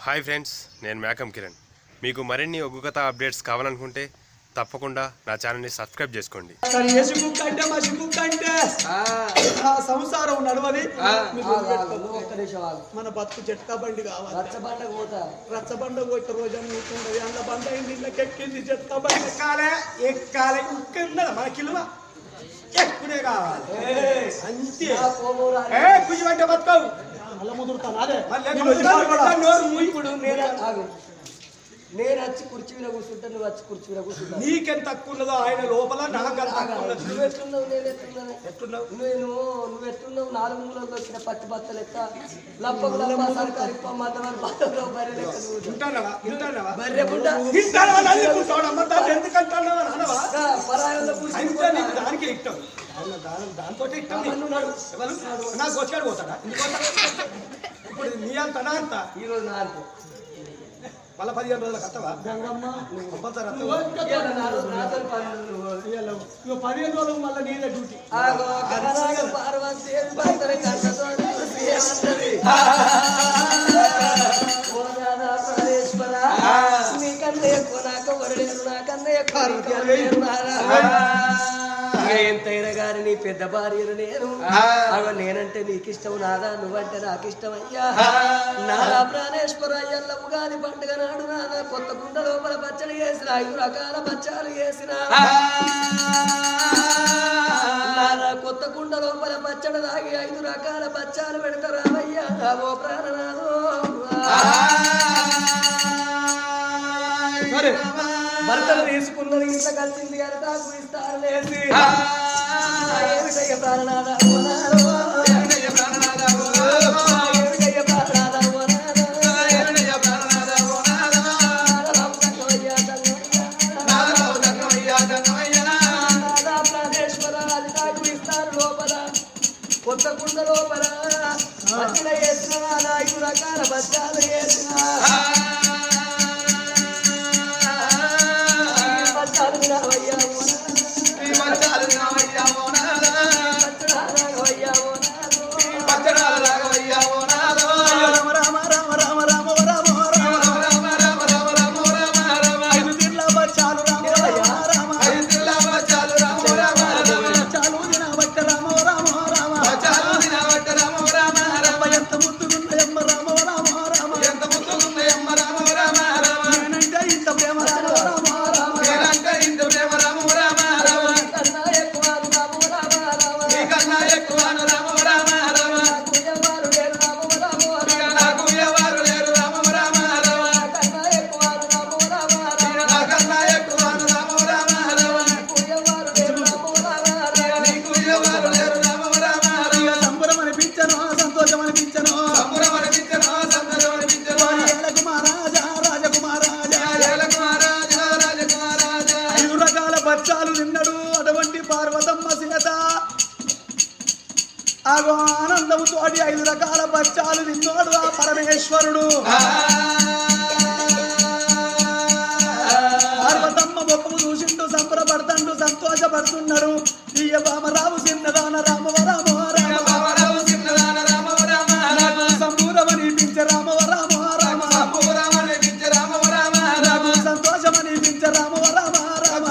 Hi friends, నేను మేకం కిరణ్. మీకు మరిన్ని ఒగ్గు కథ అప్డేట్స్ కావాలనుకుంటే తప్పకుండా నా ఛానల్ని సబ్స్క్రైబ్ చేసుకోండి. సంసారం నడవది మన బతుకు చెట్కా బండి కావాలి. రచ్చబండ పోయిన రోజు అనుకుంటుంది అన్న బండ అయింది ఇళ్ళకి ఎక్కింది చెట్కా బండి ఎక్కాలే ఎక్కాలే ఉక్కిందా మన కిలువ ఎక్కునే కావాలి అంతే. కుజి పట్టే బతుకవు మళ్ళీ ముదురుతాను అదే నోరు మూయిపుడు నేను వచ్చి కుర్చీ మీద కూర్చుంటా, నువ్వు వచ్చి కుర్చీ మీద కూర్చుంటా. నీకెంత తక్కువ ఉన్నదో ఆయన లోపల నాకు నువ్వు ఎట్లున్నావు, నేను ఎట్లున్నాను. ఎట్లున్నావు నువ్వు ఎట్లున్నావు? 4 మూలలు వచ్చిన పత్తి బత్త లెక్క లప్పకు లప్ప సర్కారు మందవారి బాధలో బర్రె లెక్క బర్రె పుట్ట పరాయంలో దానికి ఇష్టం దాంతో ఇష్టం నాకు వచ్చాడు పోతాడా ఇప్పుడు నీ అంత నా అంత ఈరోజు నాకు మళ్ళీ 15 రోజుల కత్తవా 15 రోజులు మళ్ళీ నీదే డ్యూటీ. పార్వతి నీకన్నా ఎక్కువ నాకు వరలేరు, నాకన్నా ఎక్కువ ఎంతైనా గాని నీ పెద్ద భార్యను నేను అవ నేనంటే నీకు ఇష్టం నాదా, నువ్వంటే నాకు ఇష్టం అయ్యా. నాదా ప్రాణేశ్వర అయ్యల్ల ఉగాది పండుగ నాడు నాదా కొత్త కుండ లోపల పచ్చడి వేసిన 5 రకాల పచ్చాలు వేసిన నాదా కొత్త కుండ లోపల పచ్చడి తాగి 5 రకాల పచ్చాలు పెడతారావయ్యా ఓ ప్రాణనాథో. భర్తలు తీసుకున్నది ఇంట్లో కలిసింది అని తాకు ఇస్తారు లేసి ఏమిటయ్య ప్రాణనాథ ప్రాణేశ్వర అది తాకు ఇస్తారు లోపల కొత్త కుండ లోపల పచ్చడి వేసిన 5 రకాల బచ్చాలు వేసిన ఆనందముతో 5 రకాల బచ్చాలు తిన్నాడు ఆ పరమేశ్వరుడు. పార్వతమ్మ ముఖము చూసిండు సంబరపడుతుండు సంతోషపడుతున్నాడు. ఇయ్య బామరావు చిన్నదాన రామవ రామ రామ సంబూరమనిపించ రామవ రామ రామ నాకు సంతోషమనిపించ రామవ రామ రామ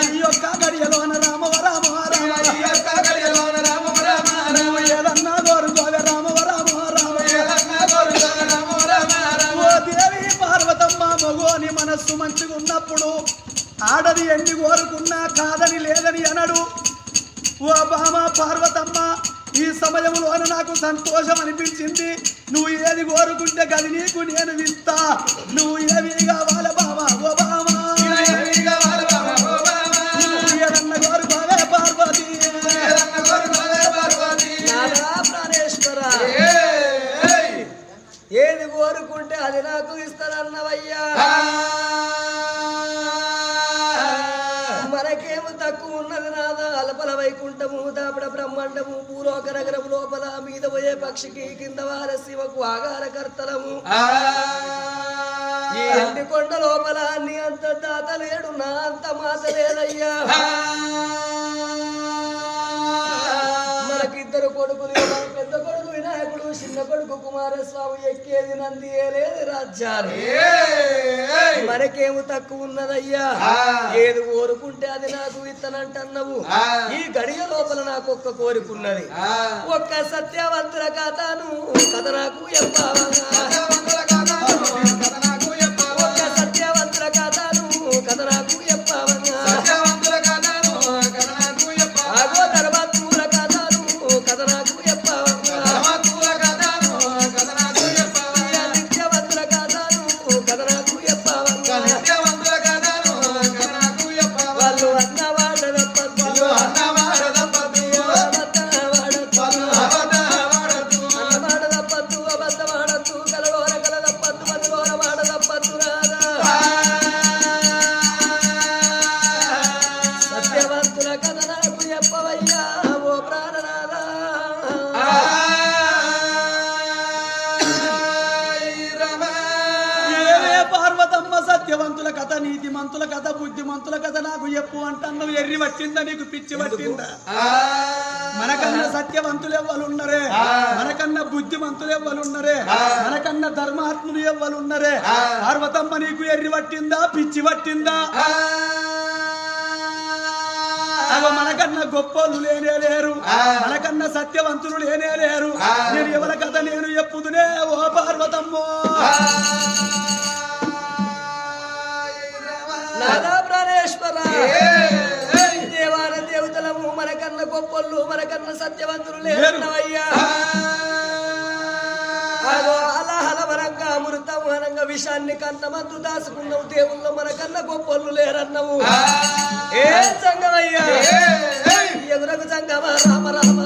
ఈ యొక్క గడియలోన రామవ రామ ఏదన్నా కోరుకోవే రామవ రామ రామ ఓ దేవి పార్వతమ్మ మగోని మనస్సు మంచిగా ఉన్నప్పుడు ఆడది ఎన్ని కోరుకున్నా కాదని లేదని అనడు. ఓ బామ పార్వతమ్మ ఈ సమయంలోన నాకు సంతోషం అనిపించింది. నువ్వు ఏది కోరుకుంటే గది నీకు నేను ఇస్తా. నువ్వు ఏవి కావాలి బామ ఓ బామ ఏదన్నా కోరుకోవే పార్వతి ప్రాణేశ్వర ఏది కోరుకుంటే అది నాకు ఇస్తానన్నవయ్యా. మనకేమో తక్కువ ఉన్నది నాదా అలపల వైకుంఠము దాపడ బ్రహ్మాండము భూలోక నగరము లోపల మీద పోయే పక్షికి కింద వార శివకు ఆగారకర్తలము ఈ ఎండి కొండ లోపల నీ అంత దాత లేడు నా అంత మాత లేదయ్యా. మనకిద్దరు కొడుకులు పెద్ద కొడుకు వినాయకుడు చిన్న కొడుకు కుమారస్వామి ఎక్కేది నంది ఏలేదు రాజ్యాలు మనకేమో తక్కువ ఉన్నదయ్యా ఏది కోరుకుంటే అది నాకు ఇత్తనంటన్నావు ఈ గడియ లోపల నాకు ఒక్క కోరుకున్నది ఒక్క సత్యవంతుల కథను కథ నాకు చెప్పావా ఒక్క సత్యవంతుల కథను కథ నాకు చెప్పావా ఆగో ధర్మత్తుల కథను కథ నాకు చెప్పావా నిత్యవంతుల కథను కథ నాకు చెప్పావా వాళ్ళు అన్నవాడ తప్పదు అన్నవాడ తప్పదు అబద్ధమాడద్దు కలగోర కల తప్పద్దు మధుగోర మాడ తప్పద్దు రాదా సత్యవంతుల కథ నాకు చెప్పవయ్యా ఓ ప్రాణనాదా ఏవే పార్వతమ్మ సత్యవంతుల కథ నీతిమంతుల కథ బుద్ధిమంతుల కథ నాకు చెప్పు అంటున్నావు ఎర్రి పట్టిందా నీకు పిచ్చి పట్టిందా మనకన్నా సత్యవంతులు ఎవ్వలున్నరే మనకన్నా బుద్ధిమంతులు ఎవ్వలున్నరే మనకన్నా ధర్మాత్ములు ఎవ్వలున్నరే పార్వతమ్మ నీకు ఎర్రి పట్టిందా పిచ్చి పట్టిందా మనకన్నా గొప్పలు లేనే లేరు మనకన్నా సత్యవంతులు లేనే లేరు నేను ఎవరి కథ నేను చెప్పుదునే ఓ పార్వతమ్మో నాదా ప్రాణేశ్వర దేవాల దేవతలము మనకన్నా గొప్పలు మనకన్నా సత్యవంతులు లేరన్నవయ్యా అలహలవరంగా అమృతవరంగా విషాన్ని కన్నమందు దాసుకున్నావు దేవుళ్ళు మనకన్నా గొప్పలు లేరన్నవు ఏ సంగమయ్యా ఎదురకు సంగమ రామ రామ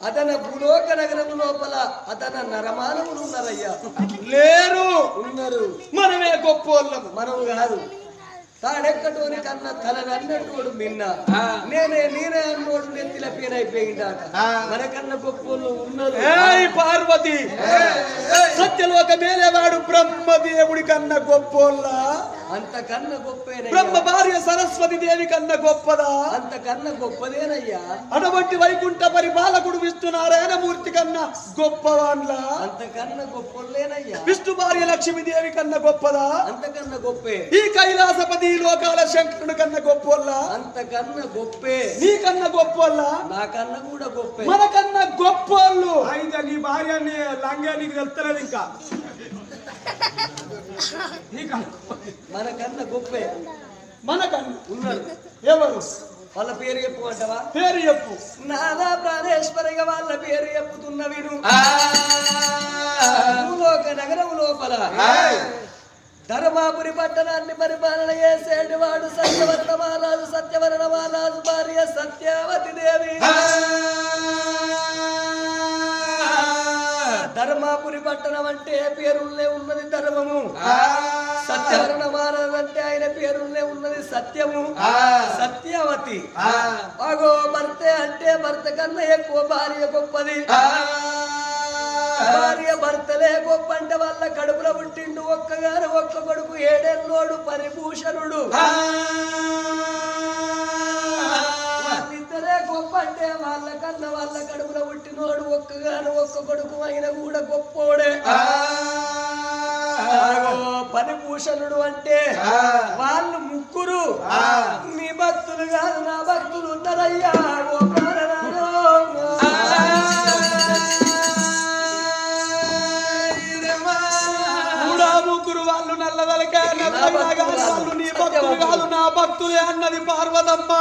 అతన భూలోక నగరం లోపల అతన నరమానవులు ఉన్నారయ్యా లేరు ఉన్నారు మనమే గొప్పోళ్ళము మనం కాదు తాడెక్కటోని కన్నా తలనన్నోడు మిన్న నేనే అన్నోడు నెత్తిల పేనైపోయిందాక మనకన్నా గొప్పోళ్ళు ఉన్నారు పార్వతి సత్యలోక మేలేవాడు బ్రహ్మదేవుడి కన్నా గొప్పోళ్ళ అంతకన్నా గొప్పేనా బ్రహ్మ భార్య సరస్వతి దేవి కన్నా గొప్పదా అంతకన్నా గొప్పదేనయ్యా అటువంటి వైకుంఠ పరిపాలకుడు విష్ణునారాయణ మూర్తి కన్నా గొప్పవాన్ల అంతకన్నా గొప్పలేనయ్యా విష్ణు భార్య లక్ష్మీదేవి కన్నా గొప్పదా అంతకన్నా గొప్పే ఈ కైలాసపతి లోకాల శంకరుడు కన్నా గొప్పోళ్ళ అంతకన్నా గొప్పే నీకన్నా గొప్పోళ్ళ నాకన్నా కూడా గొప్పే మనకన్నా గొప్పోళ్ళు అయితే నీ భార్యని లంగా నీకు తెలుస్తలేదు ఇంకా మనకన్నా గొప్పే మనకన్నా ఉన్నారు ఎవరు వాళ్ళ పేరు చెప్పుకుంటావా పేరు చెప్పు నాదా ప్రాణేశ్వరిగా వాళ్ళ పేరు చెప్పుతున్న విను భూలోక నగరం లోపల ధర్మాపురి పట్టణాన్ని పరిపాలన చేసేటి వాడు సత్యవర్ణ మహారాజు భార్య సత్యవతి దేవి ధర్మాపురి పట్టణం అంటే పేరుల్లే ఉన్నది ధర్మము సత్యవర్ణ మహారాజు అంటే ఆయన పేరుల్లే ఉన్నది సత్యము సత్యవతి అగో భర్త అంటే భర్త కన్నా ఎక్కువ భార్య గొప్పది భార్య భర్తలే గొప్ప అంటే వాళ్ళ కడుపులో పుట్టిండు ఒక్కగారు ఒక్క కొడుకు ఏడేళ్ళోడు పరిభూషణుడు వాళ్ళిద్దరే గొప్ప అంటే వాళ్ళ కన్నా వాళ్ళ కడుపులో పుట్టినోడు ఒక్కగారు ఒక్క కొడుకు అయిన కూడా గొప్పోడే పరిభూషణుడు అంటే వాళ్ళు ముగ్గురు మీ భక్తులు కాదు నా భక్తులు ఉన్నారయ్యా ఓ ముగ్గురు వాళ్ళు నల్లదలక వాళ్ళు నీ భక్తులు కాదు నా భక్తులే అన్నది పార్వతమ్మ.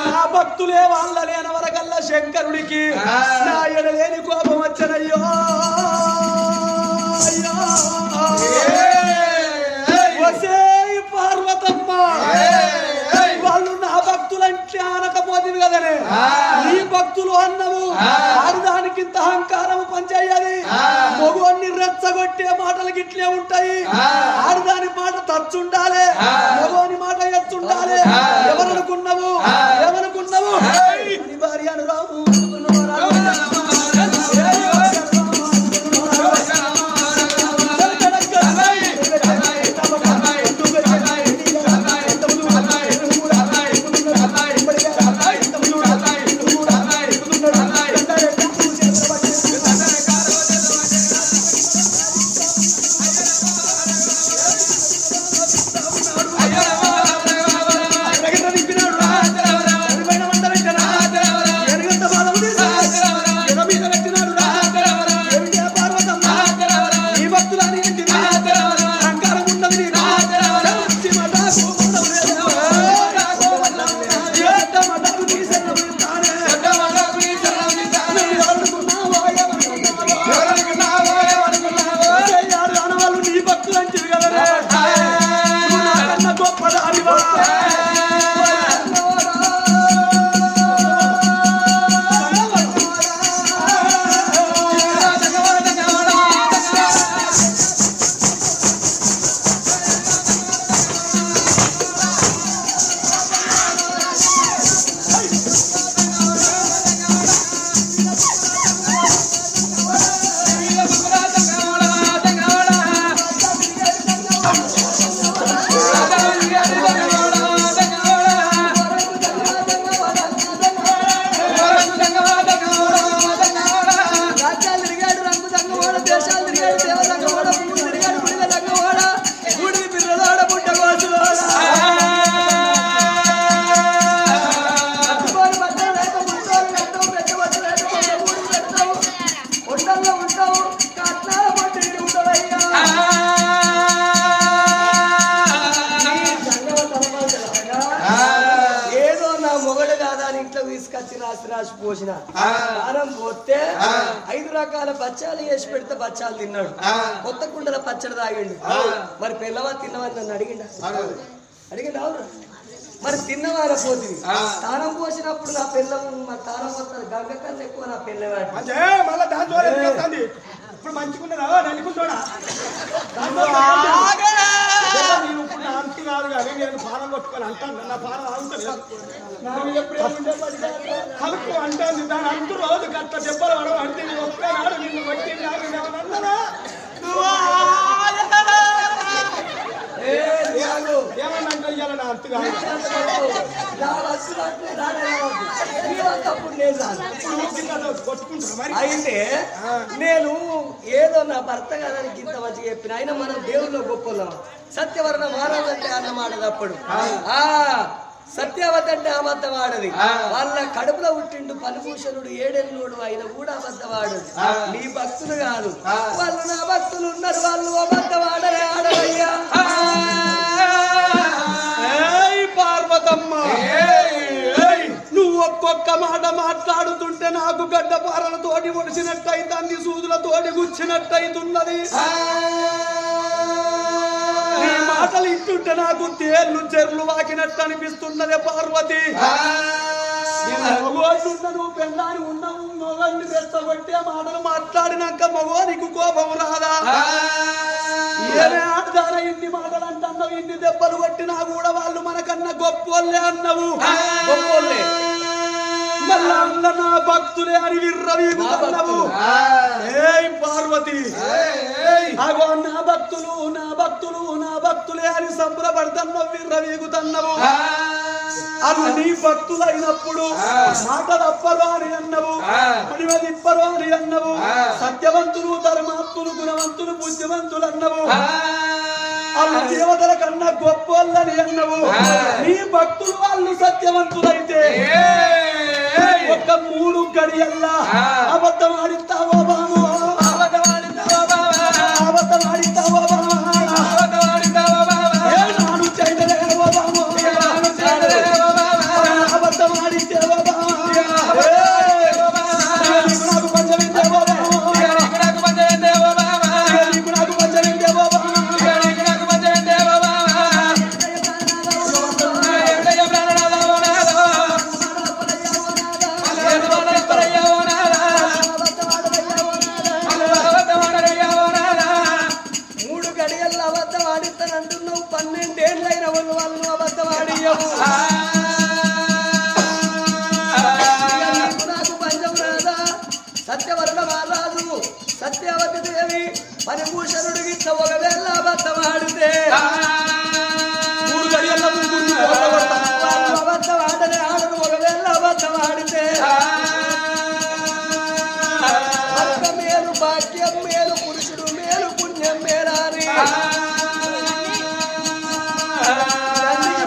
నా భక్తులే వాళ్ళని అనవరకల్లా శంకరుడికి నా ఎడలేని కోపం వచ్చనయ్యో. పార్వతమ్మ వాళ్ళు నా భక్తులంటే అనకపోతుంది కదనే నీ భక్తులు అన్నవు. ఆడదానికింత అహంకారం పనిచేయాలి. మగవాన్ని రెచ్చగొట్టే మాటలు గిట్లే ఉంటాయి. ఆడదాని మాట తచ్చుండాలి, మగవాని మాట ఎత్తుండాలి. ఎవరనుకున్నావు ఏమనుకున్నావు భార్య అనురాము పోసిన కారం పోతే 5 రకాల బచ్చాలు వేసి పెడితే బచ్చాలు తిన్నాడు. కొత్త కుండల పచ్చడి తాగిండు. మరి పిల్లవా తిన్నవని నన్ను అడిగిండా? అవును. మరి తిన్నవార పోతుంది. తానం పోసినప్పుడు నా పిల్లలు మా తానం వస్తుంది. గంగ కన్నా ఎక్కువ నా పిల్లవాడు ఇప్పుడు మంచిగున్నదా నలుగుంటోడా అంతి కాదు కానీ నేను పానం కొట్టుకొని అంటాను. నా పానం అవుతుంది కలుపు అంటుంది. దాని అంటు రోజు గట్ట దెబ్బలు పడవ అంటే ఒక్కనాడు నిన్ను కొట్టి ఏమన్నా ఇయ్యాల నా అంతు కాదు. అయితే నేను ఏదో నా భర్త కాదని ఇంత మంచిగా చెప్పిన ఆయన మనం దేవుల్లో గొప్పలం. సత్యవర్ణ మానవులంటే అన్నమాట తప్పుడు. సత్యవతి అంటే అబద్ధం ఆడది. వాళ్ళ కడుపులో పుట్టిండు పలుభూషణుడు 7 ఏళ్ళోడు ఆయన కూడా అబద్ధవాడు. నీ భక్తులు కాదు వాళ్ళు నా భక్తులు ఉన్నారు. వాళ్ళు అబద్ధం ఆడలే ఆడవయ్యా. పార్వతమ్మ నువ్వు ఒక్కొక్క మాట మాట్లాడుతుంటే నాకు గడ్డపారలతోటి ఒడిసినట్టయితే సూదులతోటి గుచ్చినట్టయితున్నది. నీ మాటలు ఇంటుంటే నాకు తేళ్లు చెర్లు వాకినట్టు అనిపిస్తున్నదే పార్వతి. నువ్వు పెళ్ళాని ఉన్నావు మొగన్ని రెచ్చగొట్టే మాటలు మాట్లాడినాక మగోనికి కోపం రాదా? ఏమే ఆడదారా ఇన్ని మాటలు అంటున్నావు? ఇన్ని దెబ్బలు కొట్టినా కూడా వాళ్ళు మనకన్నా గొప్పోళ్ళే అన్నావు. గొప్పోళ్ళే మళ్ళా నా భక్తులే అని విర్రవీగుతున్నావు. ఏయ్ పార్వతి అగో నా భక్తులు నా భక్తులు నా భక్తులే అని సంబరపడుతున్నావు, విర్రవీగుతున్నావు. అవి నీ భక్తులైనప్పుడు మాట తప్పరు అని అన్నవు, అడివ తిప్పరు అని అన్నవు. సత్యవంతులు ధర్మాత్ములు గుణవంతులు బుద్ధివంతులు అన్నవు. వాళ్ళు దేవతల కన్నా గొప్పలని అన్నవు. నీ భక్తులు వాళ్ళు సత్యవంతులైతే ఒక 3 గడియల్లా అబద్ధం ఆడిస్తావో బామో, అబద్ధం ఆడిస్తావో బామా, అబద్ధం ఆడిస్తావో బామా. దొంగ వాళ్ళను అబద్ధం ఆడియవు నాకు పంచం రాదా సత్యవర్ణ మహారాజు సత్యవతి దేవి పరిభూషణుడికి ఒకవేళ అబద్ధం ఆడితే అబద్ధం ఆడనే ఆడను ఒకవేళ అబద్ధం ఆడితే భర్త మేలు భాగ్యం మేలు పురుషుడు మేలు పుణ్యం మేలాని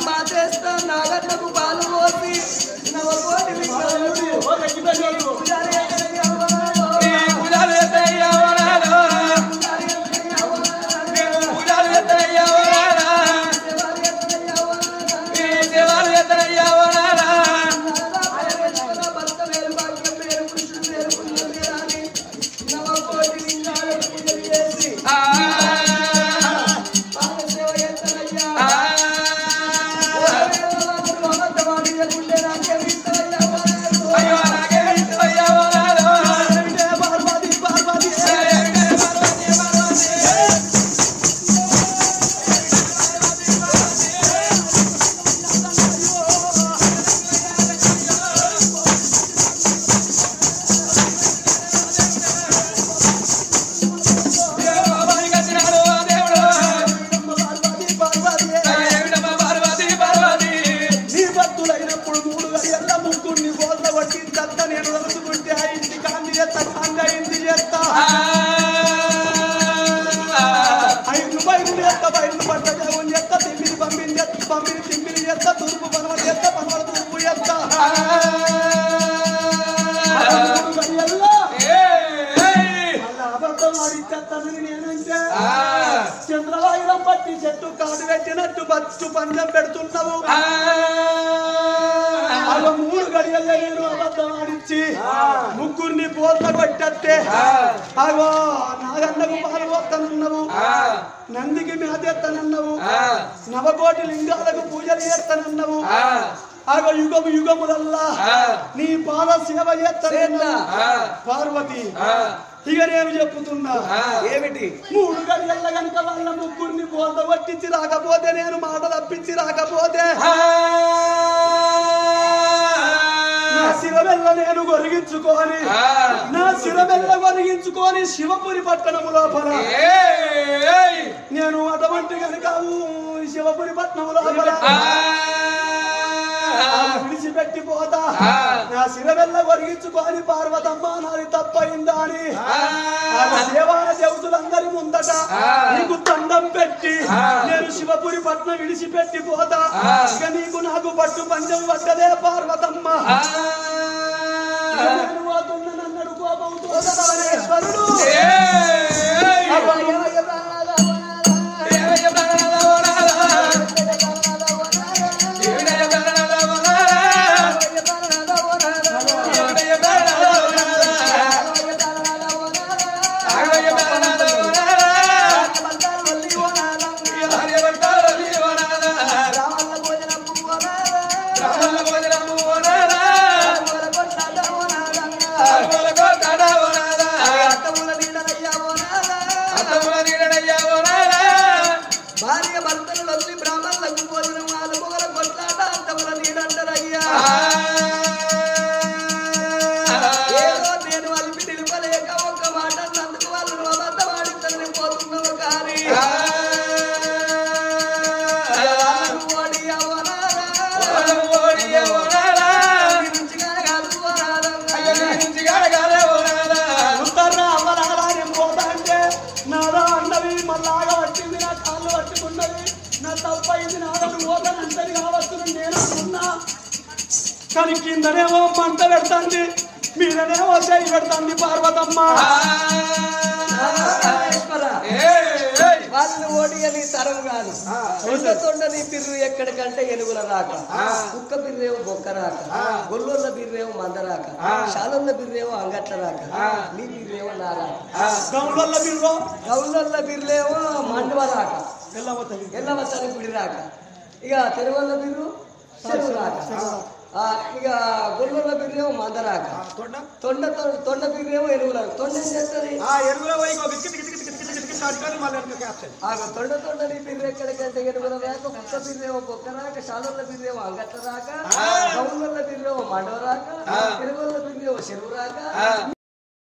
మాచేస్తా నాగన్నకు పాలు పోసి నవకోటి చంద్రవాయురం పట్టి చెట్టు కాడు పెట్టినట్టు బచ్చు పంజం పెడుతున్నావు అలా 3 గడియల్లో నేను అబద్ధం ఆడిచ్చి ముగ్గురిని పోత కొట్టేస్తే అగో నాగన్నకు పాలు పోతానన్నావు నందికి మేతెత్తనన్నావు నవకోటి లింగాలకు పూజలు చేస్తానన్నావు ఆగో యుగము యుగములల్లా నీ పాద సేవ చేస్తానన్నావు పార్వతి ఇక నేను చెప్పుతున్నా ఏమిటి 3 గడియల్ల కనుక వాళ్ళ ముగ్గురిని పోత కొట్టించి రాకపోతే నేను మాట తప్పించి రాకపోతే నా శిరమెల్ల నేను గొరిగించుకొని శివపురి పట్టణము లోపల నేను అటువంటి కనుక శివపురి పట్టణము లోపల విడిచిపెట్టిపోతా నా శిరమెల్ల గొరిగించుకొని పార్వతమ్మ నాది తప్పయిందా అని దేవాల దేవతలందరి ముందట నీకు దండం పెట్టి నేను శివపురి పట్నం విడిచిపెట్టిపోతా ఇక నీకు నాకు పట్టు పంచం పట్టదే పార్వతమ్మ నన్నడు కోపంతో పరమేశ్వరుడు కానీ కిందనేమో మంట పెడుతుంది మీదనేమో చేయి పెడుతుంది పార్వతమ్మ వాళ్ళు ఓడియని తరం కాదు తొండని బిర్రు ఎక్కడికంటే ఎనుగుల రాక కుక్క బిర్రేమో బొక్క రాక గొల్లోళ్ళ బిర్రేమో మంద రాక శాలొల్ల బిర్రేమో అంగట్ల రాక నీ బిర్రేమో నా రాక గౌళ్ళ బిర్రేమో మండవ రాక ఎల్లవతని గుడి రాక ఇక తెరవల్ల బిర్రు చెరువు రాక ఇక గొల్లోళ్ళ బిర్రేమో మంద రాక తొండ బిర్రేమో ఎనుగుల తొండ ఏం చేస్తుంది కట్టుకొని మళ్ళీ వెనక క్యాప్షన్ ఆ తొండ తొండని బిర్రె ఎక్కడికంటే ఎనుగుల రాక కుక్క బిర్రేమో బొక్క రాక శాలుల బిర్రేమో అంగట్ల రాక గౌళ్ళ బిర్రేమో మండవ రాక ఎనుగుల బిర్రేమో చెరువు రాక